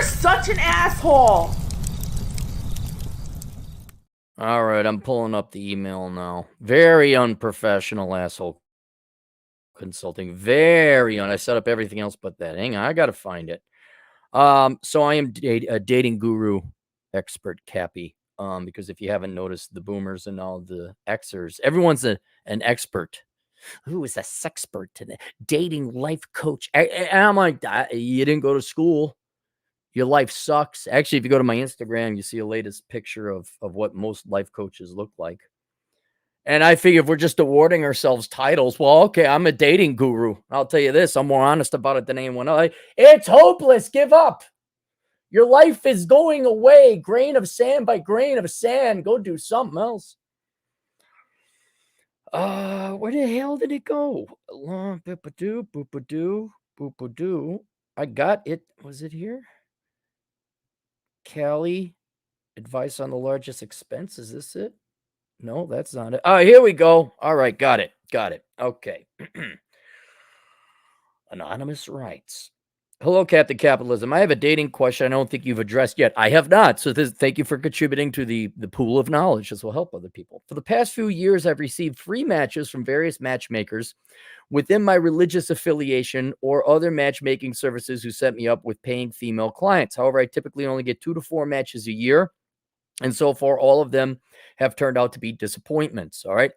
such an asshole. All right, I'm pulling up the email now. Very unprofessional, asshole consulting. I set up everything else but that. Hang on, I gotta find it. So I am a dating guru expert, Cappy. Because if you haven't noticed, the boomers and all the Xers, everyone's an expert. Who is a sexpert today? Dating life coach. And I'm like, you didn't go to school. Your life sucks. Actually, if you go to my Instagram, you see a latest picture of what most life coaches look like. And I figure if we're just awarding ourselves titles, well, okay, I'm a dating guru. I'll tell you this, I'm more honest about it than anyone else. It's hopeless. Give up. Your life is going away, grain of sand by grain of sand. Go do something else. Where the hell did it go? Boop-a-doo, boop-a-doo, boop-a-doo. I got it. Was it here? Callie, advice on the largest expense. Is this it? No, that's not it. Oh, here we go. All right, got it. Okay. Anonymous writes, hello, Captain Capitalism. I have a dating question I don't think you've addressed yet. I have not. So thank you for contributing to the pool of knowledge. This will help other people. For the past few years, I've received free matches from various matchmakers within my religious affiliation or other matchmaking services who set me up with paying female clients. However, I typically only get 2 to 4 matches a year. And so far, all of them have turned out to be disappointments. All right.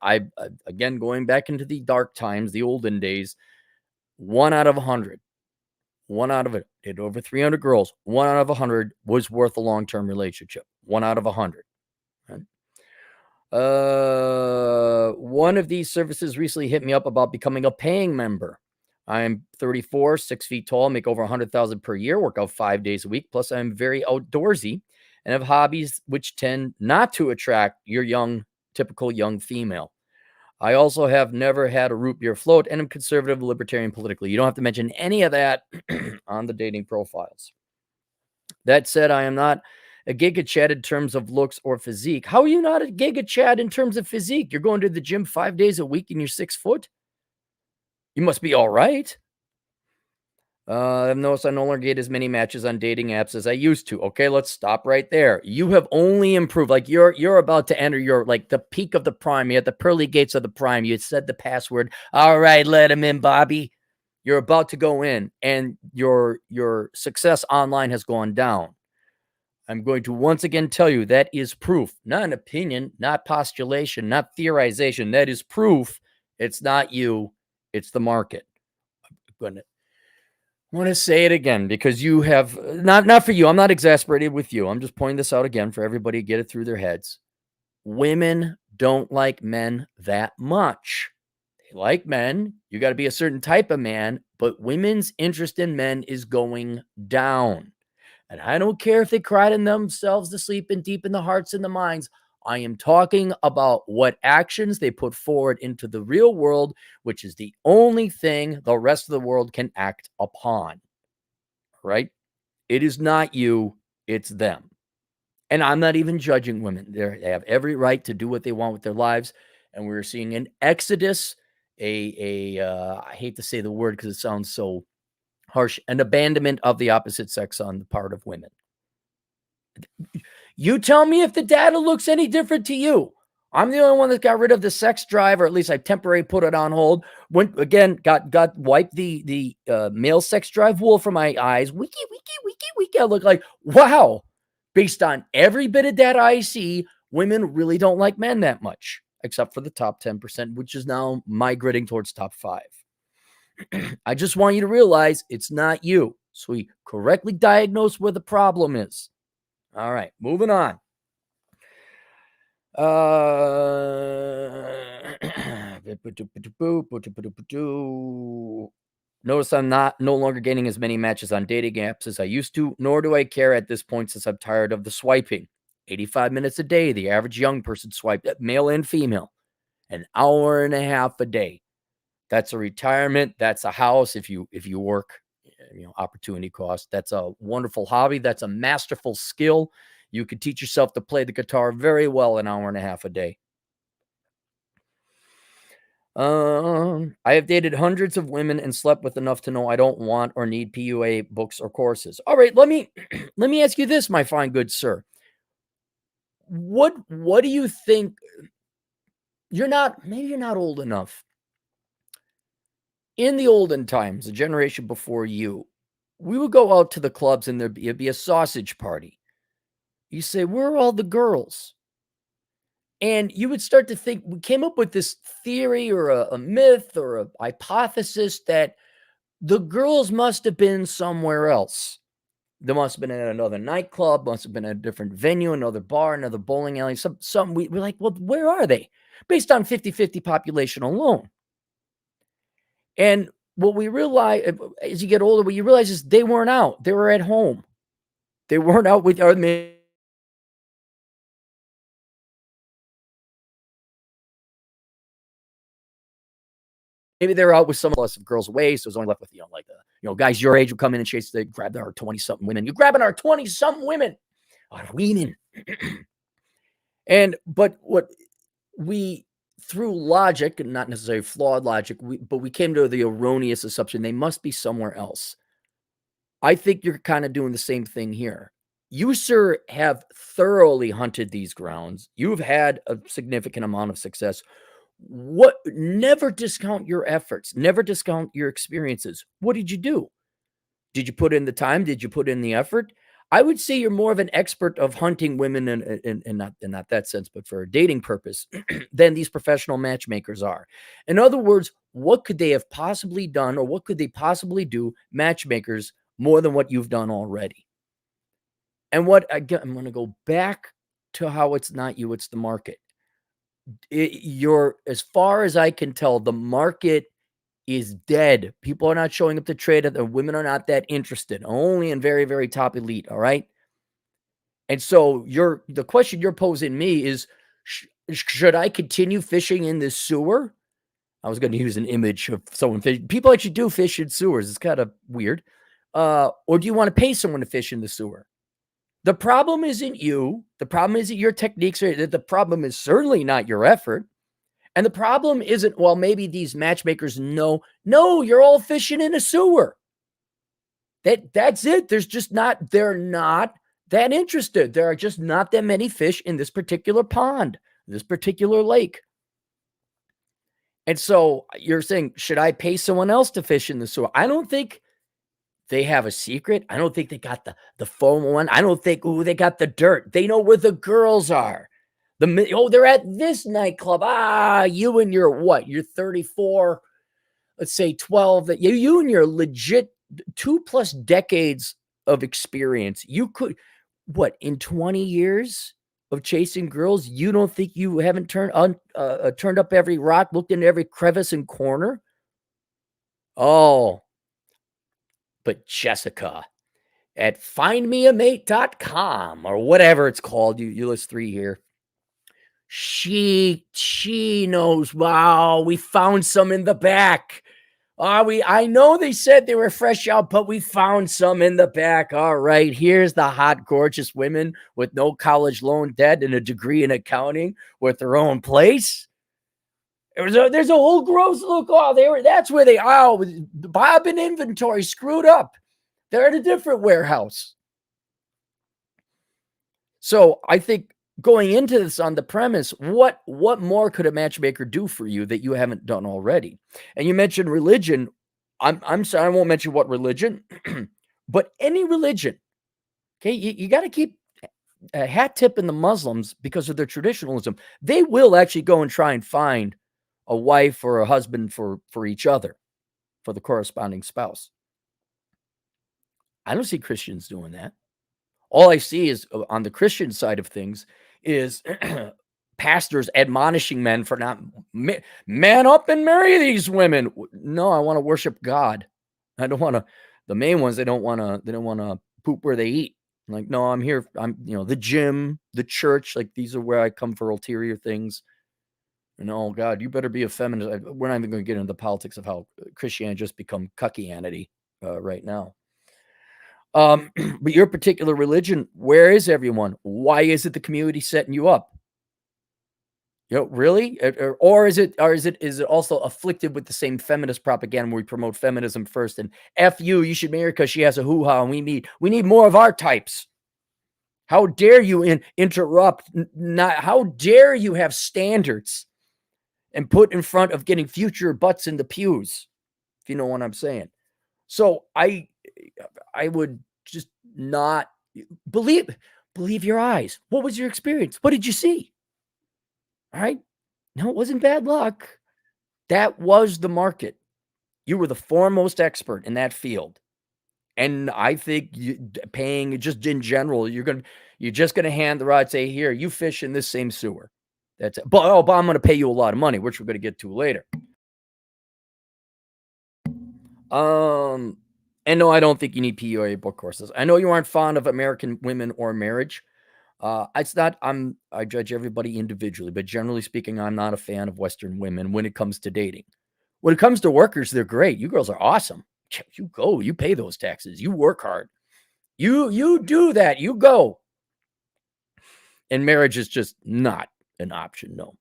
Again, going back into the dark times, the olden days, 1 out of 100. 1 out of it did over 300 girls. 1 out of 100 was worth a long-term relationship. 1 out of 100. Right? One of these services recently hit me up about becoming a paying member. I'm 34, 6 feet tall, make over 100,000 per year, work out 5 days a week. Plus, I'm very outdoorsy and have hobbies which tend not to attract your typical young female. I also have never had a root beer float and am conservative, libertarian politically. You don't have to mention any of that on the dating profiles. That said, I am not a Giga Chad in terms of looks or physique. How are you not a Giga Chad in terms of physique? You're going to the gym 5 days a week and you're 6 foot? You must be all right. I've noticed I no longer get as many matches on dating apps as I used to. Okay, let's stop right there. You have only improved. Like you're about to enter your like the peak of the prime. You're at the pearly gates of the prime. You said the password. All right, let him in, Bobby. You're about to go in, and your success online has gone down. I'm going to once again tell you that is proof, not an opinion, not postulation, not theorization. That is proof. It's not you. It's the market. I'm going to want to say it again because you have not for you. I'm not exasperated with you. I'm just pointing this out again for everybody to get it through their heads. Women don't like men that much. They like men. You got to be a certain type of man, but women's interest in men is going down. And I don't care if they cried in themselves to sleep and deep in the hearts and the minds. I am talking about what actions they put forward into the real world, which is the only thing the rest of the world can act upon. Right? It is not you, it's them. And I'm not even judging women. They have every right to do what they want with their lives. And we're seeing an exodus, I hate to say the word because it sounds so harsh, an abandonment of the opposite sex on the part of women. You tell me if the data looks any different to you. I'm the only one that got rid of the sex drive, or at least I temporarily put it on hold. Went again, got wiped the male sex drive wool from my eyes. Wiki. I look like, wow. Based on every bit of data I see, women really don't like men that much, except for the top 10%, which is now migrating towards top 5. I just want you to realize it's not you. So we correctly diagnose where the problem is. All right, moving on. Notice I'm no longer getting as many matches on dating apps as I used to, nor do I care at this point since I'm tired of the swiping. 85 minutes a day, the average young person swiped, male and female, an hour and a half a day. That's a retirement. That's a house if you work, opportunity cost. That's a wonderful hobby. That's a masterful skill. You could teach yourself to play the guitar very well an hour and a half a day. I have dated hundreds of women and slept with enough to know I don't want or need PUA books or courses. All right, let me let me ask you this, my fine good sir. What do you think? Maybe you're not old enough. In the olden times, a generation before you, we would go out to the clubs and it'd be a sausage party. You say, "Where are all the girls?" And you would start to think we came up with this theory or a myth or a hypothesis that the girls must have been somewhere else. They must have been at another nightclub, must have been at a different venue, another bar, another bowling alley. We're like, well, where are they? Based on 50-50 population alone. And what we realize as you get older, what you realize is they weren't out. They were at home. They weren't out with our maybe they're out with some less of girls' away, so it's only left with, like, guys your age would come in and chase, they grab our 20-something women. You're grabbing our 20-something women. Our women. But what we, through logic, and not necessarily flawed logic, but we came to the erroneous assumption they must be somewhere else. I think you're kind of doing the same thing here. You, sir, have thoroughly hunted these grounds. You've had a significant amount of success. Never discount your efforts, never discount your experiences. What did you do? Did you put in the time? Did you put in the effort? I would say you're more of an expert of hunting women and not in not that sense, but for a dating purpose than these professional matchmakers are. In other words, what could they have possibly done or what could they possibly do, matchmakers, more than what you've done already? And again, I'm going to go back to how it's not you, it's the market. As far as I can tell, the market is dead. People are not showing up to trade it. The women are not that interested, only in very, very top elite. All right. And so the question you're posing me is, should I continue fishing in this sewer? I was going to use an image of someone fishing. People actually do fish in sewers. It's kind of weird. Or do you want to pay someone to fish in the sewer? The problem isn't you. The problem isn't your techniques. The problem is certainly not your effort. And the problem isn't, well, maybe these matchmakers know. No, you're all fishing in a sewer. That's it. They're not that interested. There are just not that many fish in this particular pond, this particular lake. And so you're saying, should I pay someone else to fish in the sewer? I don't think they have a secret. I don't think they got the phone one. I don't think, they got the dirt. They know where the girls are. They're at this nightclub. You and your what? You're 34, let's say 12. That you and your legit 2+ decades of experience. You could, in 20 years of chasing girls, you don't think you haven't turned up every rock, looked into every crevice and corner? Oh, but Jessica at findmeamate.com or whatever it's called, you list 3 here. She knows. Wow, we found some in the back. I know they said they were fresh out, but we found some in the back. All right, here's the hot, gorgeous women with no college loan debt and a degree in accounting with their own place. There's a whole gross look. That's where they are. Bob and inventory screwed up. They're at a different warehouse. So I think going into this on the premise, what more could a matchmaker do for you that you haven't done already? And you mentioned religion. I'm sorry, I won't mention what religion, but any religion. Okay, you got to keep a hat tip in the Muslims because of their traditionalism. They will actually go and try and find a wife or a husband for each other, for the corresponding spouse. I don't see Christians doing that. All I see is on the Christian side of things is pastors admonishing men for not man up and marry these women. No, I want to worship God. I don't want to. The main ones, they don't want to poop where they eat. Like, no, I'm here. I'm, the gym, the church. Like, these are where I come for ulterior things. And oh God, you better be a feminist. We're not even going to get into the politics of how Christianity just become cuckianity right now. But your particular religion, where is everyone? Why is it the community setting you up? Really? Or is it also afflicted with the same feminist propaganda where we promote feminism first and F you should marry her because she has a hoo-ha and we need more of our types. How dare you interrupt? Not how dare you have standards and put in front of getting future butts in the pews, if you know what I'm saying. So I would just not believe your eyes. What was your experience? What did you see? All right. No, it wasn't bad luck. That was the market. You were the foremost expert in that field. And I think paying just in general, you're just gonna hand the rod, say, here, you fish in this same sewer. That's it. But I'm gonna pay you a lot of money, which we're gonna get to later. And no, I don't think you need PUA book courses. I know you aren't fond of American women or marriage. It's not. I judge everybody individually, but generally speaking, I'm not a fan of Western women when it comes to dating. When it comes to workers, they're great. You girls are awesome. You go. You pay those taxes. You work hard. You do that. You go. And marriage is just not an option. No.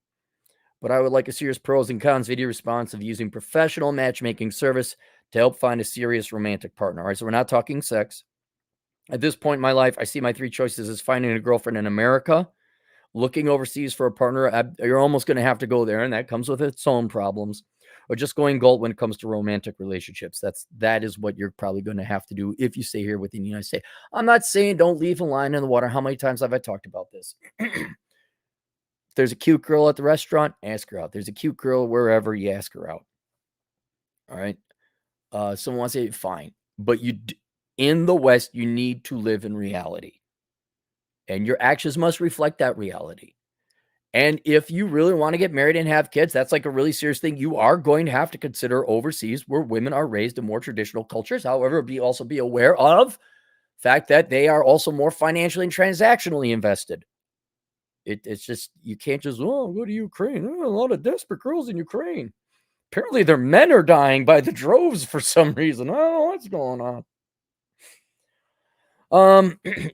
But I would like a serious pros and cons video response of using professional matchmaking service to help find a serious romantic partner. All right, so we're not talking sex. At this point in my life, I see my three choices as finding a girlfriend in America, looking overseas for a partner. You're almost going to have to go there, and that comes with its own problems. Or just going gold when it comes to romantic relationships. That is what you're probably going to have to do if you stay here within the United States. I'm not saying don't leave a line in the water. How many times have I talked about this? There's a cute girl at the restaurant, ask her out. There's a cute girl wherever, you ask her out. All right. Someone wants to say, fine. But in the West, you need to live in reality. And your actions must reflect that reality. And if you really want to get married and have kids, that's like a really serious thing. You are going to have to consider overseas where women are raised in more traditional cultures. However, also be aware of the fact that they are also more financially and transactionally invested. It's just, you can't just, go to Ukraine. A lot of desperate girls in Ukraine. Apparently their men are dying by the droves for some reason. I don't know what's going on.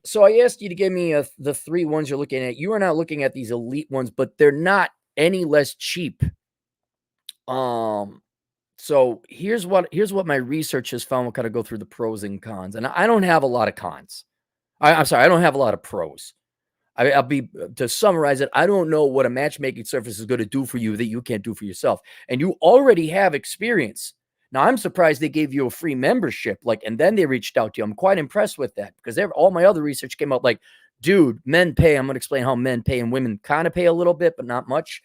So I asked you to give me the three ones you're looking at. You are not looking at these elite ones, but they're not any less cheap. So here's what my research has found. We'll kind of go through the pros and cons. And I don't have a lot of cons. I'm sorry, I don't have a lot of pros. I'll be to summarize it. I don't know what a matchmaking service is going to do for you that you can't do for yourself. And you already have experience. Now, I'm surprised they gave you a free membership, and then they reached out to you. I'm quite impressed with that because all my other research came out like, dude, men pay. I'm going to explain how men pay and women kind of pay a little bit, but not much.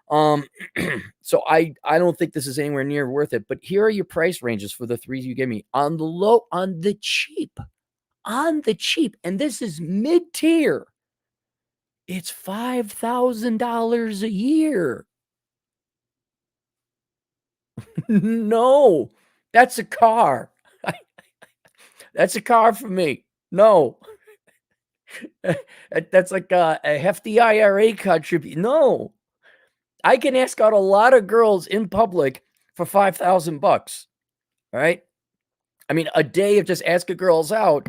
So I don't think this is anywhere near worth it. But here are your price ranges for the three you gave me on the cheap, and this is mid-tier. It's $5,000 a year. No, that's a car. That's a car for me. No, that's like a hefty IRA contribution. No, I can ask out a lot of girls in public for $5,000. All right. I mean, a day of just asking girls out.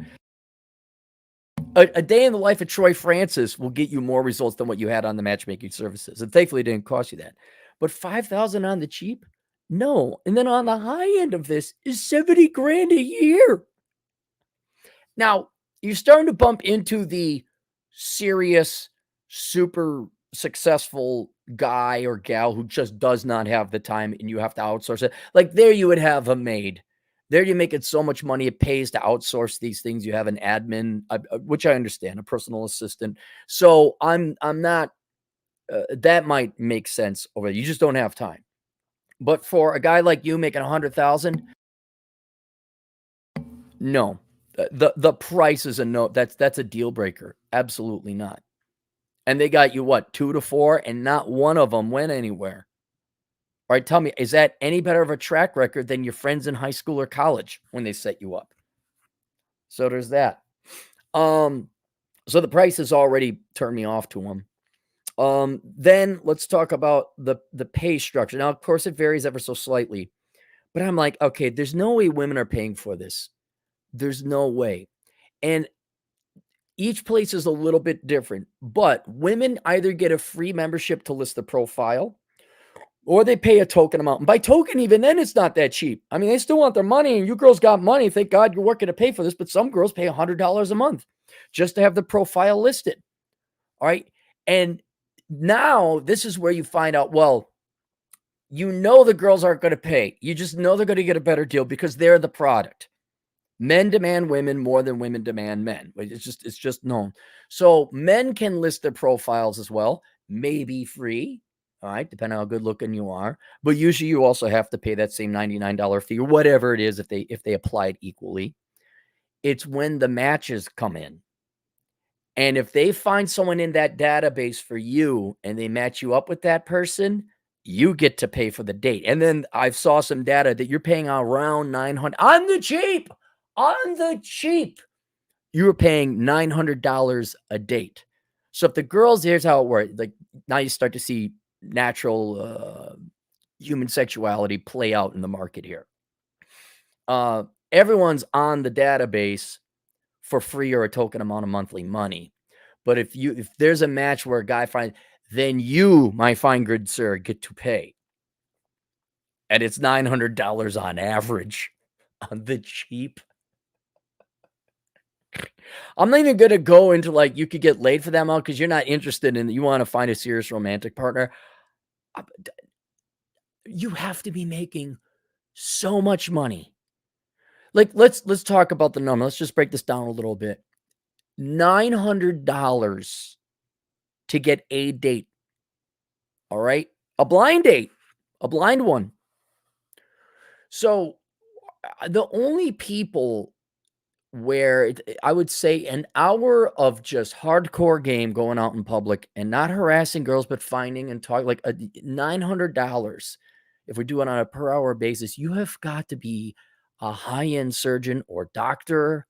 A day in the life of Troy Francis will get you more results than what you had on the matchmaking services. And thankfully, it didn't cost you that. But $5,000 on the cheap? No. And then on the high end of this is 70 grand a year. Now, you're starting to bump into the serious, super successful guy or gal who just does not have the time and you have to outsource it. Like there you would have a maid. There you make it so much money, it pays to outsource these things. You have an admin, which I understand, a personal assistant. So I'm not, that might make sense over there. You just don't have time. But for a guy like you making 100,000, no, the price is a no. That's a deal breaker. Absolutely not. And they got you what, 2 to 4, and not one of them went anywhere. All right, tell me, is that any better of a track record than your friends in high school or college when they set you up? So there's that. So the price has already turned me off to them. Then let's talk about the pay structure. Now, of course, it varies ever so slightly, but I'm like, okay, there's no way women are paying for this. There's no way. And Each place is a little bit different, but women either get a free membership to list the profile or they pay a token amount. And by token, even then, it's not that cheap. I mean, they still want their money, and you girls got money. Thank God you're working to pay for this, but some girls pay $100 a month just to have the profile listed. All right. And now this is where you find out, well, you know the girls aren't going to pay. You just know they're going to get a better deal because they're the product. Men demand women more than women demand men. It's just known. So men can list their profiles as well, maybe free. All right, depending on how good looking you are. But usually you also have to pay that same $99 fee or whatever it is if they apply it equally. It's when the matches come in. And if they find someone in that database for you and they match you up with that person, you get to pay for the date. And then I saw some data that you're paying around $900 on the cheap. On the cheap, you were paying $900 a date. So if the girls, here's how it works. Like now you start to see natural human sexuality play out in the market here. Everyone's on the database for free or a token amount of monthly money. But if there's a match where a guy finds, then you, my fine good sir, get to pay. And it's $900 on average on the cheap. I'm not even going to go into like you could get laid for that amount because you're not interested in, you want to find a serious romantic partner. You have to be making so much money. Like let's talk about the number. Let's just break this down a little bit. $900 to get a date. All right? A blind date. A blind one. So the only people where I would say an hour of just hardcore game going out in public and not harassing girls, but finding and talking like $900. If we do it on a per hour basis, you have got to be a high-end surgeon or doctor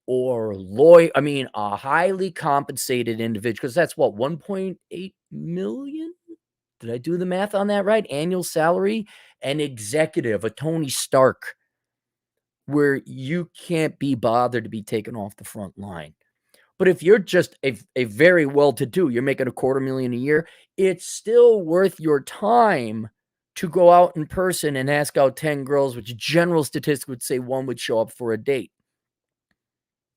or lawyer. I mean, a highly compensated individual, because that's what, 1.8 million? Did I do the math on that right? Annual salary, an executive, a Tony Stark, where you can't be bothered to be taken off the front line. But if you're just a very well-to-do, you're making $250,000 a year, it's still worth your time to go out in person and ask out 10 girls, which general statistics would say one would show up for a date.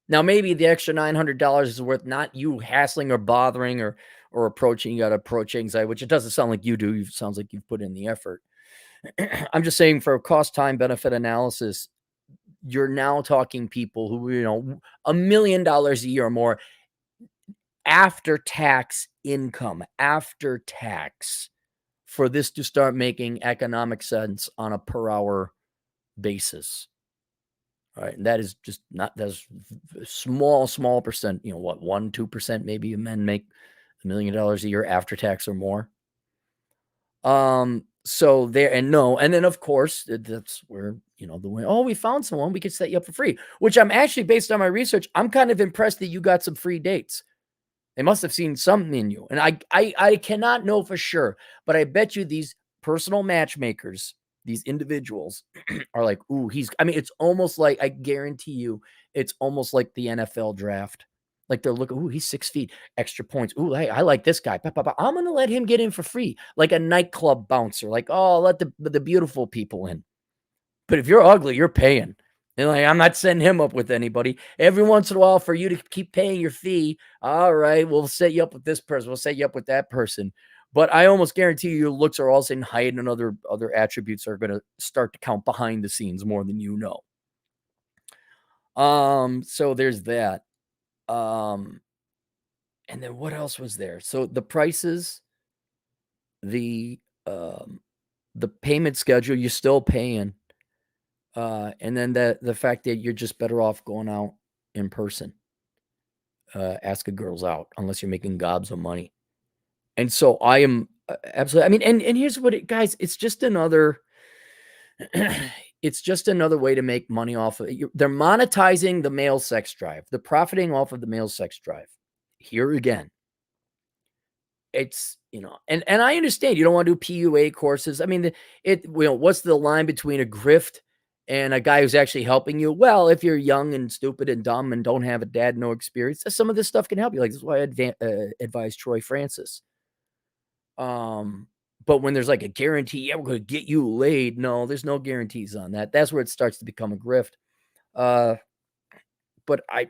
Now, maybe the extra $900 is worth not you hassling or bothering or approaching. You got to approach anxiety, which it doesn't sound like you do. It sounds like you've put in the effort. I'm just saying for a cost, time, benefit analysis, you're now talking people who, $1 million a year or more after tax income, after tax, for this to start making economic sense on a per hour basis. All right. And that is just not, that's small percent, 1-2% maybe of men make $1 million a year after tax or more. So there, and then of course that's where, the way, we found someone, we could set you up for free, which I'm actually, based on my research, I'm kind of impressed that you got some free dates. They must have seen something in you. And I cannot know for sure, but I bet you these personal matchmakers, these individuals are like, it's almost like, I guarantee you, it's almost like the NFL draft. Like they're looking, he's 6 feet, extra points. Hey, I like this guy. I'm going to let him get in for free. Like a nightclub bouncer. Like, let the beautiful people in. But if you're ugly, you're paying. And like, I'm not setting him up with anybody. Every once in a while, for you to keep paying your fee, all right, we'll set you up with this person. We'll set you up with that person. But I almost guarantee you your looks are all saying height and other attributes are going to start to count behind the scenes more than you know. So there's that. And then what else was there? So the prices, the payment schedule, you're still paying. And then the fact that you're just better off going out in person, asking girls out, unless you're making gobs of money. And so I am absolutely, and here's what guys, it's just another way to make money off of it. They're monetizing the male sex drive. They're profiting off of the male sex drive. Here again, it's, and I understand you don't want to do PUA courses. I mean, what's the line between a grift and a guy who's actually helping you. Well, if you're young and stupid and dumb and don't have a dad, no experience, some of this stuff can help you. Like, this is why I advise Troy Francis. But when there's like a guarantee, yeah, we're going to get you laid. No, there's no guarantees on that. That's where it starts to become a grift. But I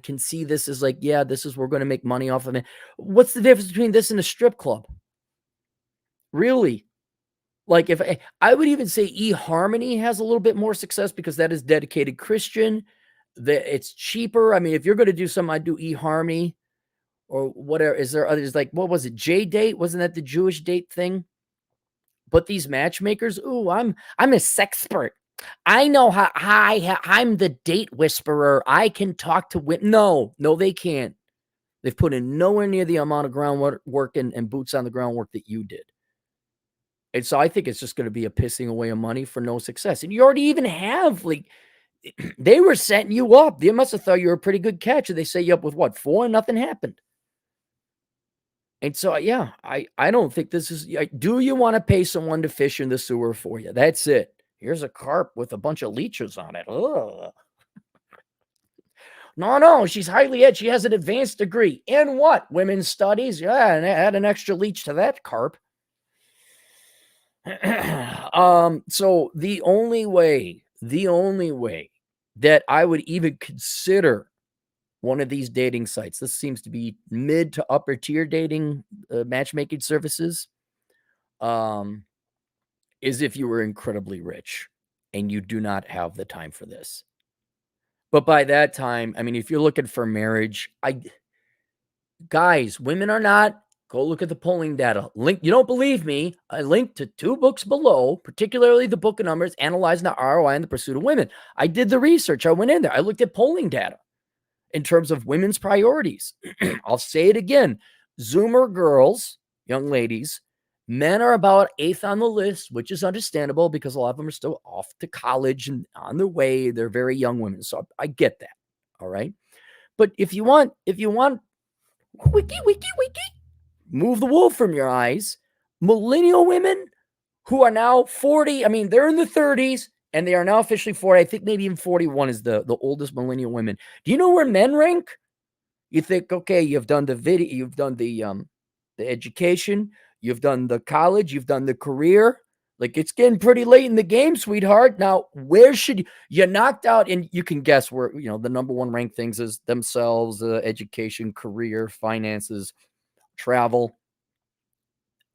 can see this as like, yeah, this is, we're going to make money off of it. What's the difference between this and a strip club? Really? Like, if I would even say eHarmony has a little bit more success because that is dedicated Christian. That it's cheaper. I mean, if you're going to do something, I'd do eHarmony or whatever. Is there others like, what was it? J-Date? Wasn't that the Jewish date thing? But these matchmakers, ooh, I'm a sexpert. I know how I'm the date whisperer. I can talk to women. No, they can't. They've put in nowhere near the amount of groundwork and boots on the groundwork that you did. And so I think it's just going to be a pissing away of money for no success. And you already even have, like, they were setting you up. They must have thought you were a pretty good catch. And they set you up with what, 4 and nothing happened. And so, yeah, I don't think this is, do you want to pay someone to fish in the sewer for you? That's it. Here's a carp with a bunch of leeches on it. Ugh. No, she's highly ed. She has an advanced degree. In what? Women's studies? Yeah, and add an extra leech to that carp. So the only way that I would even consider one of these dating sites, this seems to be mid to upper tier dating matchmaking services, is if you were incredibly rich and you do not have the time for this. But by that time, I mean, if you're looking for marriage, guys, women are not. Go look at the polling data. Link. You don't believe me? I linked to 2 books below, particularly the book of Numbers, Analyzing the ROI in the Pursuit of Women. I did the research. I went in there. I looked at polling data in terms of women's priorities. I'll say it again. Zoomer girls, young ladies, men are about 8th on the list, which is understandable because a lot of them are still off to college and on their way. They're very young women. So I get that. All right. But if you want, wiki, move the wool from your eyes. Millennial women who are now 40, I mean, they're in the 30s and they are now officially 40. I think maybe even 41 is the oldest millennial women. Do you know where men rank? You think, okay, you've done the video, you've done the education, you've done the college, you've done the career. Like, it's getting pretty late in the game, sweetheart. Now, where should you knocked out? And you can guess where, the number one ranked things is themselves, education, career, finances, travel.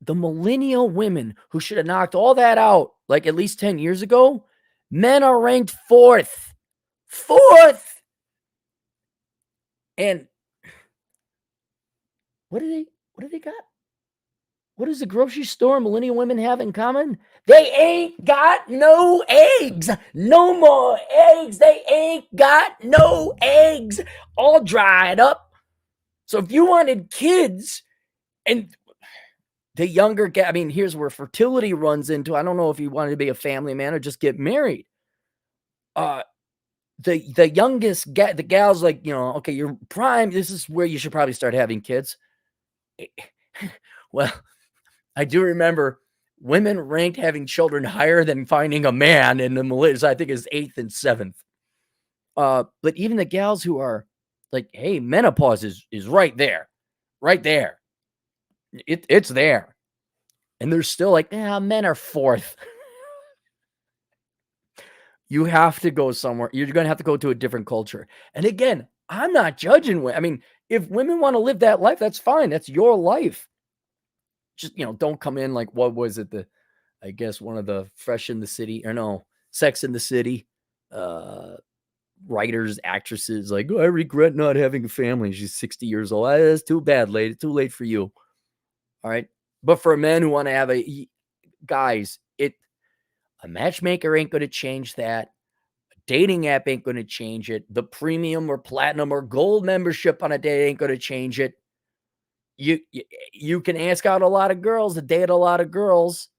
The millennial women who should have knocked all that out like at least 10 years ago, men are ranked 4th. And what do they got? What does the grocery store millennial women have in common? They ain't got no eggs. No more eggs. They ain't got no eggs. All dried up. So if you wanted kids, and the younger guy, I mean, here's where fertility runs into. I don't know if you wanted to be a family man or just get married. The youngest, the gal's like, okay, you're prime. This is where you should probably start having kids. Well, I do remember women ranked having children higher than finding a man in the millennials. I think is 8th and 7th. But even the gals who are like, hey, menopause is right there. It's there. And they're still like, men are 4th. You have to go somewhere. You're going to have to go to a different culture. And again, I'm not judging. I mean, if women want to live that life, that's fine. That's your life. Just, don't come in like, what was it? I guess one of the Fresh in the City, or no, Sex in the City, writers, actresses, like, I regret not having a family. She's 60 years old. That's too bad, lady. Too late for you. All right. But for men who want to have guys, a matchmaker ain't going to change that. A dating app ain't going to change it. The premium or platinum or gold membership on a date ain't going to change it. You can ask out a lot of girls, date a lot of girls.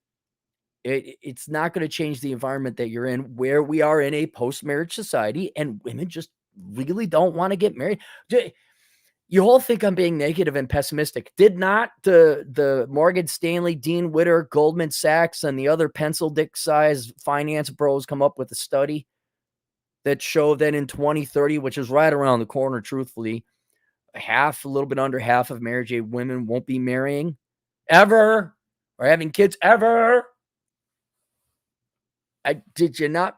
It's not going to change the environment that you're in, where we are in a post-marriage society, and women just really don't want to get married. You all think I'm being negative and pessimistic. Did not the Morgan Stanley, Dean Witter, Goldman Sachs, and the other pencil dick size finance bros come up with a study that showed that in 2030, which is right around the corner, truthfully, a little bit under half of marriage age women won't be marrying ever or having kids ever? Did you not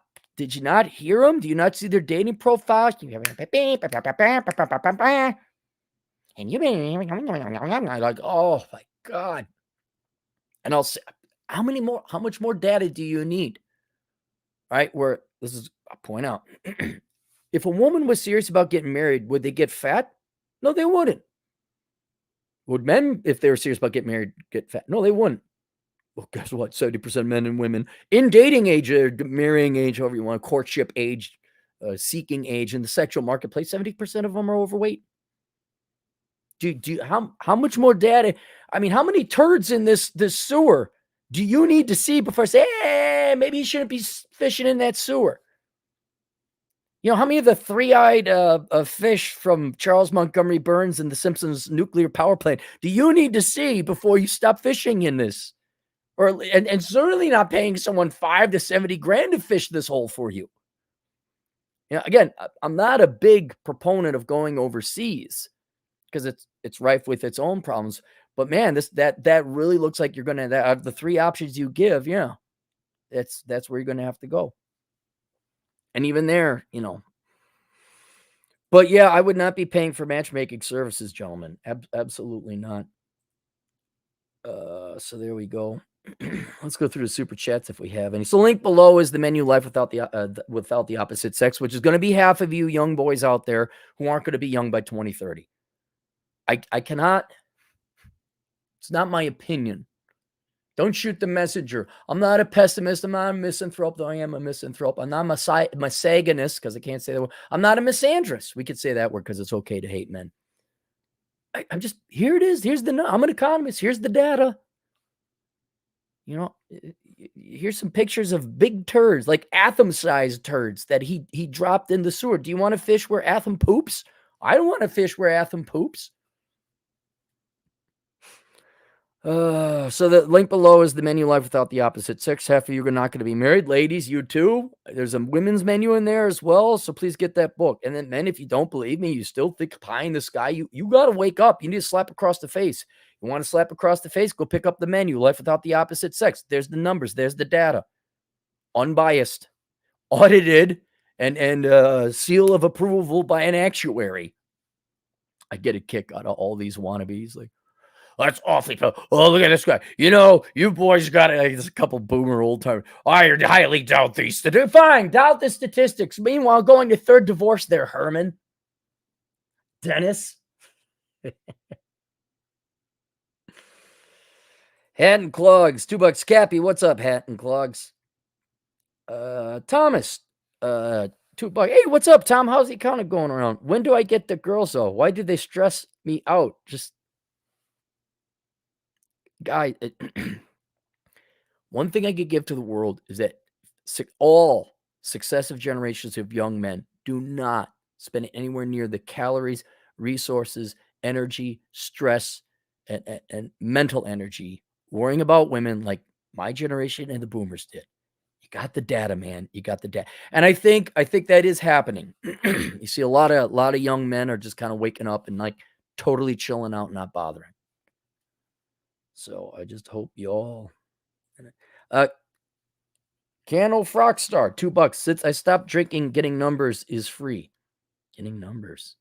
hear them? Do you not see their dating profiles? And you like, oh my God. And I'll say, how much more data do you need? Right? Where this is a point out. If a woman was serious about getting married, would they get fat? No, they wouldn't. Would men, if they were serious about getting married, get fat? No, they wouldn't. Well, guess what? 70% men and women in dating age, marrying age, however you want, courtship age, seeking age, in the sexual marketplace, 70% of them are overweight. How much more data? I mean, how many turds in this sewer do you need to see before I say, hey, maybe you shouldn't be fishing in that sewer? You know, how many of the three-eyed fish from Charles Montgomery Burns and the Simpsons nuclear power plant do you need to see before you stop fishing in this? And certainly not paying someone $5 to $70,000 to fish this hole for you. You know, again, I'm not a big proponent of going overseas because it's rife with its own problems. But man, that really looks like you're gonna have the three options you give. Yeah, that's where you're gonna have to go. And even there, you know. But yeah, I would not be paying for matchmaking services, gentlemen. Absolutely not. So there we go. Let's go through the super chats if we have any. So link below is the menu life without the opposite sex, which is going to be half of you young boys out there who aren't going to be young by 2030. I cannot. It's not my opinion. Don't shoot the messenger. I'm not a pessimist. I'm not a misanthrope, though I am a misanthrope. I'm not a misogynist because I can't say that word. I'm not a misandrist. We could say that word because it's okay to hate men. I'm just, here it is. I'm an economist. Here's the data. You know, here's some pictures of big turds, like Atham-sized turds that he dropped in the sewer. Do you want to fish where Atham poops? I don't want to fish where Atham poops. So the link below is the menu life without the opposite sex. Half of you are not going to be married. Ladies, you too. There's a women's menu in there as well. So please get that book. And then men, if you don't believe me, you still think pie in the sky, you got to wake up. You need to slap across the face. You want to slap across the face? Go pick up the menu, life without the opposite sex. There's the numbers. There's the data. Unbiased, audited, and seal of approval by an actuary. I get a kick out of all these wannabes. Like, that's awfully tough. Oh, look at this guy. You know, you boys got it. There's a couple boomer old timers. I highly doubt these statistics. Fine, doubt the statistics. Meanwhile, going to third divorce there, Herman. Dennis. Hat and Clogs, $2. Cappy, what's up, Hat and Clogs? Thomas, $2. Hey, what's up, Tom? How's the accounting going around? When do I get the girls, though? Why do they stress me out? Just guy, one thing I could give to the world is that all successive generations of young men do not spend anywhere near the calories, resources, energy, stress, and mental energy worrying about women like my generation and the boomers did. You got the data, man. You got the data. And I think that is happening. You see a lot of young men are just kind of waking up and like totally chilling out, not bothering. So I just hope you all. Cano Frockstar, $2. Since I stopped drinking, getting numbers is free. Getting numbers.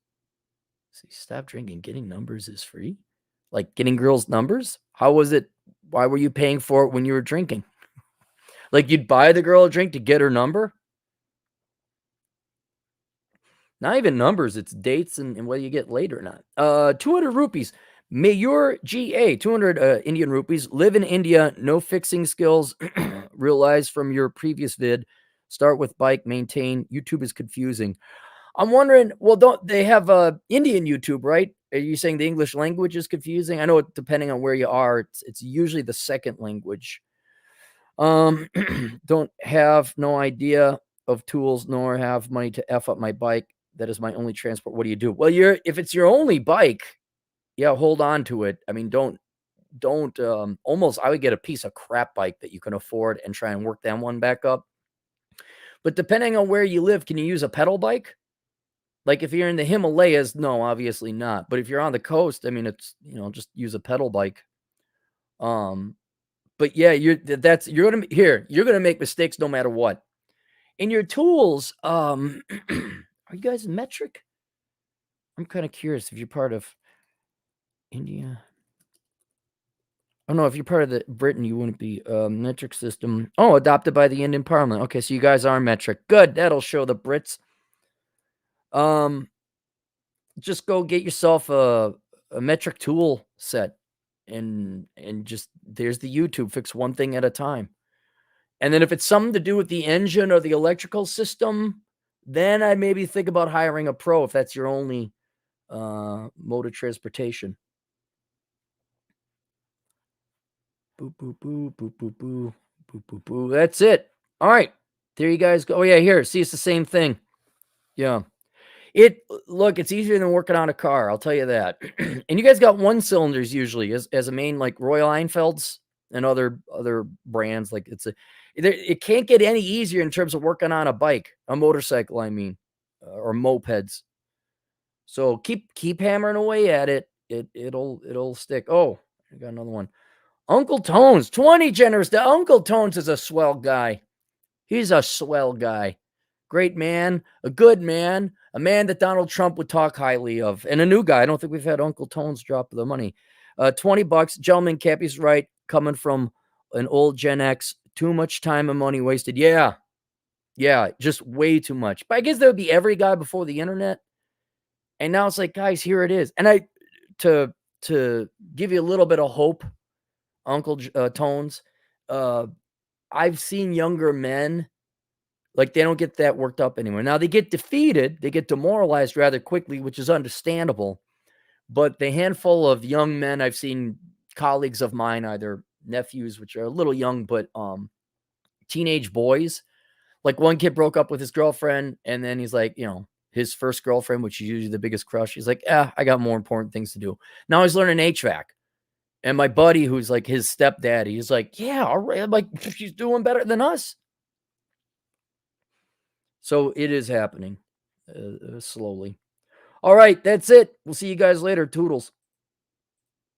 See, stop drinking, getting numbers is free. Like getting girls' numbers? How was it? Why were you paying for it when you were drinking? Like you'd buy the girl a drink to get her number? Not even numbers, it's dates and whether you get laid or not. 200 rupees. Mayur GA, 200 Indian rupees. Live in India, no fixing skills. Realize from your previous vid. Start with bike, maintain. YouTube is confusing. I'm wondering, well, don't they have Indian YouTube, right? Are you saying the English language is confusing? I know depending on where you are, it's usually the second language. Don't have no idea of tools, nor have money to F up my bike. that is my only transport. What do you do? Well, if it's your only bike, yeah, hold on to it. I mean, don't almost I would get a piece of crap bike that you can afford and try and work that one back up. But depending on where you live, can you use a pedal bike? Like if you're in the Himalayas, no, obviously not. But if you're on the coast, I mean, it's, just use a pedal bike. But yeah, you're gonna make mistakes no matter what. In your tools, are you guys metric? I'm kind of curious if you're part of India. Oh no, if you're part of the Britain, you wouldn't be metric system. Oh, adopted by the Indian Parliament. Okay, so you guys are metric. Good. That'll show the Brits. Just go get yourself a metric tool set and just there's the YouTube, fix one thing at a time. And then if it's something to do with the engine or the electrical system, then I'd maybe think about hiring a pro if that's your only mode of transportation. Boop, boop, boop, boop, boop, boop, boop, boop, boop. That's it. All right. There you guys go. Oh, yeah, here. See, it's the same thing. Yeah. Look, it's easier than working on a car, I'll tell you that. And you guys got one cylinders usually as a main, like Royal Einfelds and other brands. Like it can't get any easier in terms of working on a motorcycle, I mean, or mopeds. So keep hammering away at it. It'll stick. Oh, I got another one. Uncle Tones, 20 generous. Uncle Tones is a swell guy. He's a swell guy. Great man, a good man, a man that Donald Trump would talk highly of, and a new guy. I don't think we've had Uncle Tones drop the money. $20. Gentleman, Cappy's right. Coming from an old Gen X. Too much time and money wasted. Yeah, just way too much. But I guess there would be every guy before the internet. And now it's like, guys, here it is. And to give you a little bit of hope, Uncle Tones, I've seen younger men, like they don't get that worked up anymore. Now they get defeated, they get demoralized rather quickly, which is understandable. But the handful of young men I've seen, colleagues of mine, either nephews, which are a little young, but teenage boys, like one kid broke up with his girlfriend, and then he's like, his first girlfriend, which is usually the biggest crush, he's like, I got more important things to do. Now he's learning HVAC. And my buddy, who's like his stepdaddy, he's like, yeah, all right. I'm like, she's doing better than us. So it is happening slowly. All right, that's it. We'll see you guys later. Toodles.